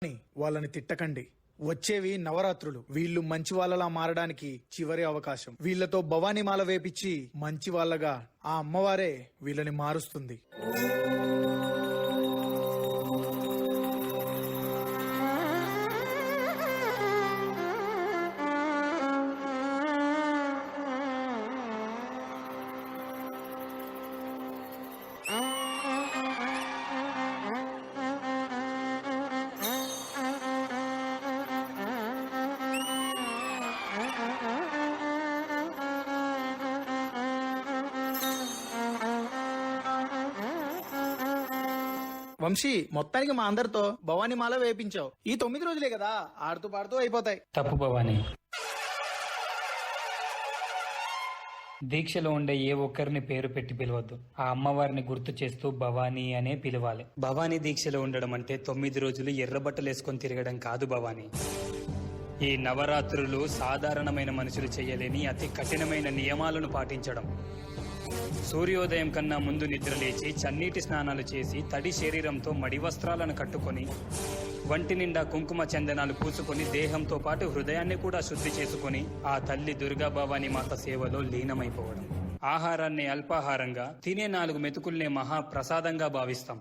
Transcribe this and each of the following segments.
వాళ్ళని తిట్టకండి. వచ్చేవి నవరాత్రులు. వీళ్ళు మంచి వాళ్ళలా మారడానికి చివరి అవకాశం. వీళ్లతో భవానీ మాల వేపించి మంచి వాళ్ళగా ఆ అమ్మవారే వీళ్ళని మారుస్తుంది. వంశీ, మొత్తానికి మా అందరితో భవానీ మాల వేయించావు. ఈ 9 రోజులే కదా, ఆడుతూ పాడుతూ అయిపోతాయి. తప్పు భవానీ. దీక్షలో ఉండే ఏ ఒక్కరిని పేరు పెట్టి పిలవద్దు. ఆ అమ్మవారిని గుర్తు చేస్తూ భవానీ అనే పిలవాలి. భవానీ దీక్షలో ఉండడం అంటే 9 రోజులు ఎర్రబట్టలు వేసుకొని తిరగడం కాదు భవానీ. ఈ నవరాత్రులు సాధారణమైన మనుషులు చేయలేని అతి కఠినమైన నియమాలను పాటించడం. సూర్యోదయం కన్నా ముందు నిద్రలేచి చన్నీటి స్నానాలు చేసి తడి శరీరంతో మడి వస్త్రాలను కట్టుకొని వంటి నిండా కుంకుమ చందనాలు పూసుకొని దేహంతో పాటు హృదయాన్ని కూడా శుద్ధి చేసుకుని ఆ తల్లి దుర్గా భవానీ మాత సేవలో లీనమైపోవడం. ఆహారాన్ని అల్పాహారంగా, తినే 4 మెతుకుల్నే మహాప్రసాదంగా భావిస్తాం.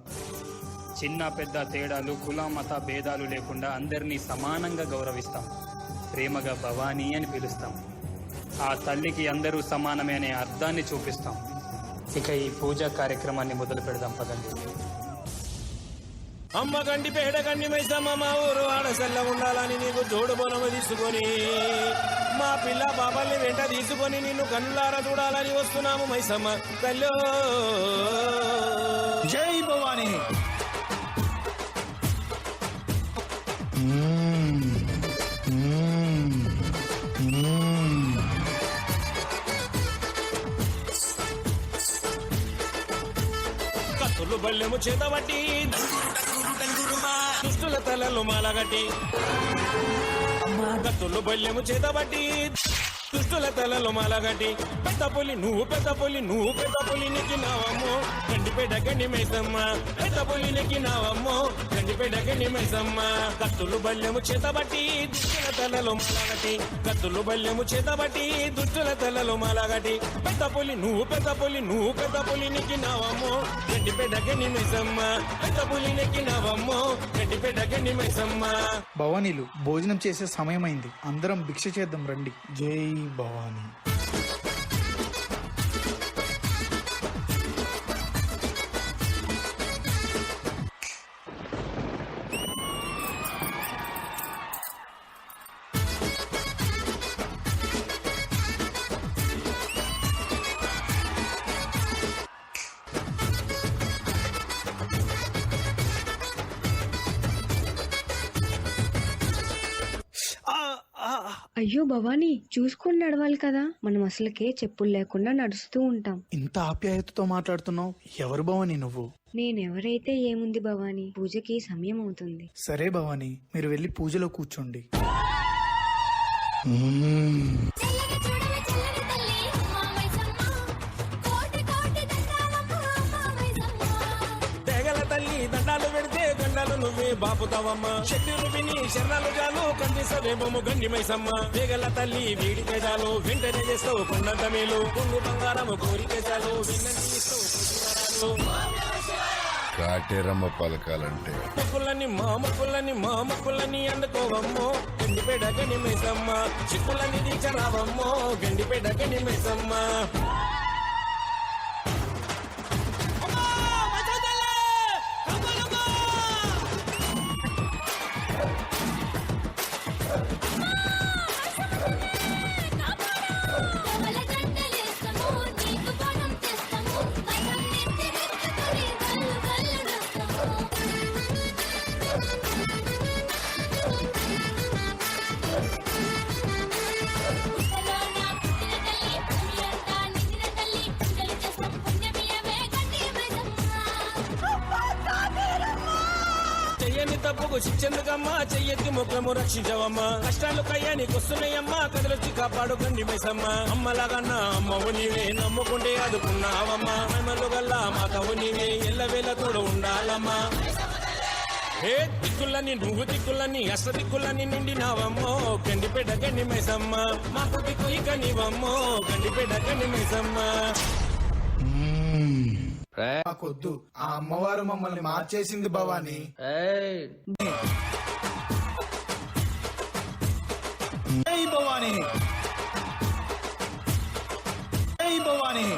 చిన్న పెద్ద తేడాలు, కుల మత భేదాలు లేకుండా అందరినీ సమానంగా గౌరవిస్తాం. ప్రేమగా భవానీ అని పిలుస్తాం. ఆ తల్లికి అందరూ సమానమే అనే అర్థాన్ని చూపిస్తాం. ఇక ఈ పూజా కార్యక్రమాన్ని మొదలు పెడదాం పదండి. అమ్మ గండి పేడ గండి మైసమ్మ మా ఊరు ఆడసల్ల ఉండాలని నీకు జోడు బొనమ తీసుకొని మా పిల్ల బాబాల్ని వెంట తీసుకొని నిన్ను కన్నులారా చూడాలని వస్తున్నాము మైసమ్మ తల్లో. జై భవానీ. కత్తులు బల్లెము చేతబట్టి దుష్టుల తలలు మాలగట్టి, కత్తులు బల్లెము చేతబట్టి దుష్టుల తలలు మాలగట్టి, పెద్ద పులి నువ్వు పెద్ద పులి, నువ్వు పెద్ద పులి నెక్కినావమ్మో గండిపేట గండి మైసమ్మ, పెద్ద పులి నెక్కినావమ్మో గండిపేట గండి మైసమ్మ. కత్తులు బల్లెము చేతబట్టి దుష్టుల తలలు మాలగట్టి, కత్తులు బల్లెము చేతబట్టి దుష్టుల తలలు మాలగట్టి, పెద్ద పులి నువ్వు పెద్ద పులి, నువ్వు పెద్ద పులి నెక్కినావమ్మో గండిపేట గండి మైసమ్మ, పెద్ద పులి నెక్కినావమ్మో గండిపేట గండి మైసమ్మ. భవానీలు, భోజనం చేసే సమయమైంది. అందరం భిక్ష చేద్దాం రండి. జై భవానీ. అయ్యో భవానీ, చూసుకొని నడవాలి కదా. మనం అసలుకే చెప్పులు లేకుండా నడుస్తూ ఉంటాం. ఇంత ఆప్యాయతతో మాట్లాడుతున్నావు. ఎవరు భవానీ నువ్వు? నేనెవరైతే ఏముంది భవానీ, పూజకి సమయం అవుతుంది. సరే భవానీ, మీరు వెళ్ళి పూజలో కూర్చోండి. దండాలు పెడితే గండాలు నువ్వే బాపుతావమ్మా, శక్తి విని శరణాలు జాలు కందిసవేమో గండి మైసమ్మ. వేగల తల్లి వీడికే చాలు వెంటనే చేస్తావు కొండంత మేలు, కొంగు బంగారము కోరికే చాలు విన్నని ఇస్తావు. కాటేరమ్మ పలకాలంటే మా మొక్కులని అందుకోవమ్మో గండిపేట గండి మైసమ్మ, చిక్కులని దీచరావమ్మో గండిపేట గండి మైసమ్మ. తప్పుకు శిక్షెందుకమ్మా, చెయ్యెత్తి ముఖము రక్షించవమ్మా. కష్టాలు కయ్యానికి వస్తున్నాయమ్మా, కదిలొచ్చి కాపాడు గండి మైసమ్మ. అమ్మలాగన్నా అమ్మవు నీవే, నమ్ముకుంటే ఆదుకున్నావమ్మా. మమ్మలు గల్లా మాతవు నీవే, ఎల్లవేళ తోడు ఉండాలమ్మా. ఏ దిక్కులని నువ్వు దిక్కులని అష్ట దిక్కులని నిండినావమ్మో గండిపేట గండి మైసమ్మ మాకు దిక్కు ఇక నీవమ్మో గండిపేట గండి మైసమ్మ. మాకొద్దు, ఆ అమ్మవారు మమ్మల్ని మార్చేసింది భవాని. జై భవాని, జై భవాని.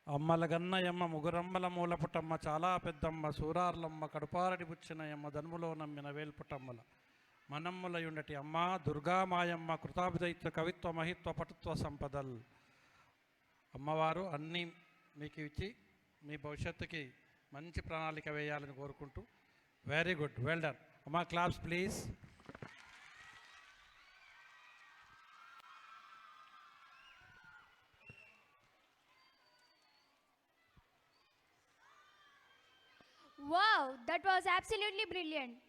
అమ్మల గన్నయమ్మ ముగురమ్మల మూలపుటమ్మ చాలా పెద్దమ్మ సూరార్లమ్మ కడుపారడి బుచ్చినయమ్మ ధనుములో నమ్మిన వేల్పుటమ్మల మనమ్ములయుండటి అమ్మ దుర్గామాయమ్మ కృతాభిదైత్వ కవిత్వ మహిత్వ పటుత్వ సంపదల్. అమ్మవారు అన్నీ మీకు ఇచ్చి మీ భవిష్యత్తుకి మంచి ప్రణాళిక వేయాలని కోరుకుంటూ వెరీ గుడ్, వెల్ డన్ అమ్మా. Claps please. Wow, that was absolutely brilliant.